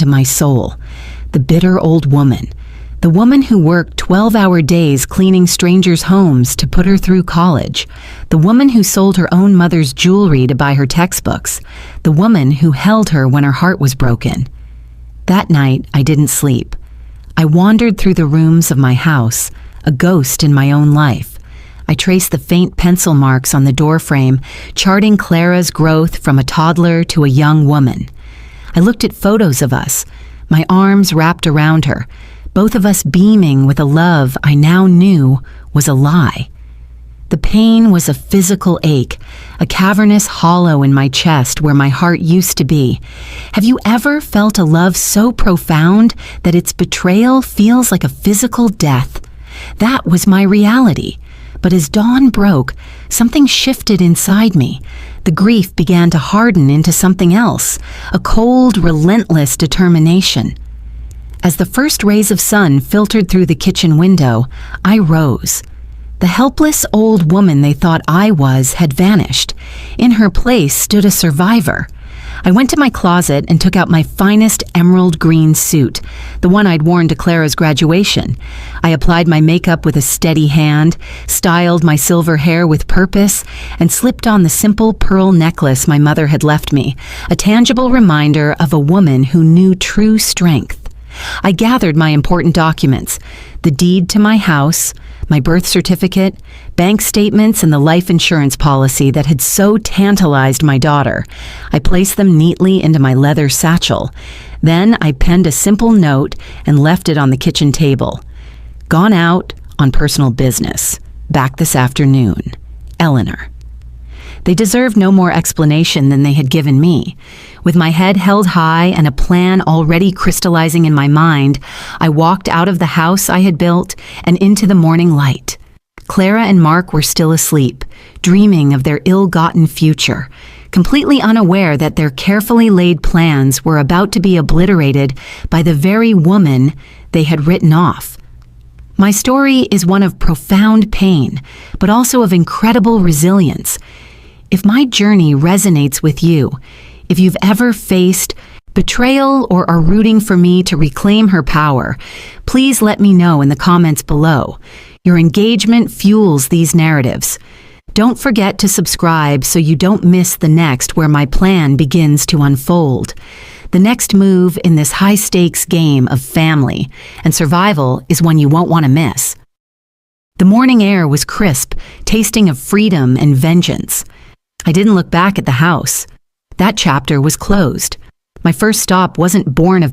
to my soul. The bitter old woman. The woman who worked 12-hour days cleaning strangers' homes to put her through college. The woman who sold her own mother's jewelry to buy her textbooks. The woman who held her when her heart was broken. That night, I didn't sleep. I wandered through the rooms of my house, a ghost in my own life. I traced the faint pencil marks on the doorframe, charting Clara's growth from a toddler to a young woman. I looked at photos of us, my arms wrapped around her, both of us beaming with a love I now knew was a lie. The pain was a physical ache, a cavernous hollow in my chest where my heart used to be. Have you ever felt a love so profound that its betrayal feels like a physical death? That was my reality. But as dawn broke, something shifted inside me. The grief began to harden into something else, a cold, relentless determination. As the first rays of sun filtered through the kitchen window, I rose. The helpless old woman they thought I was had vanished. In her place stood a survivor. I went to my closet and took out my finest emerald green suit, the one I'd worn to Clara's graduation. I applied my makeup with a steady hand, styled my silver hair with purpose, and slipped on the simple pearl necklace my mother had left me, a tangible reminder of a woman who knew true strength. I gathered my important documents, the deed to my house, my birth certificate, bank statements, and the life insurance policy that had so tantalized my daughter. I placed them neatly into my leather satchel. Then I penned a simple note and left it on the kitchen table. Gone out on personal business. Back this afternoon. Eleanor. They deserved no more explanation than they had given me. With my head held high and a plan already crystallizing in my mind, I walked out of the house I had built and into the morning light. Clara and Mark were still asleep, dreaming of their ill-gotten future, completely unaware that their carefully laid plans were about to be obliterated by the very woman they had written off. My story is one of profound pain, but also of incredible resilience. If my journey resonates with you, if you've ever faced betrayal or are rooting for me to reclaim her power, please let me know in the comments below. Your engagement fuels these narratives. Don't forget to subscribe so you don't miss the next where my plan begins to unfold. The next move in this high-stakes game of family and survival is one you won't want to miss. The morning air was crisp, tasting of freedom and vengeance. I didn't look back at the house. That chapter was closed. My first stop wasn't born of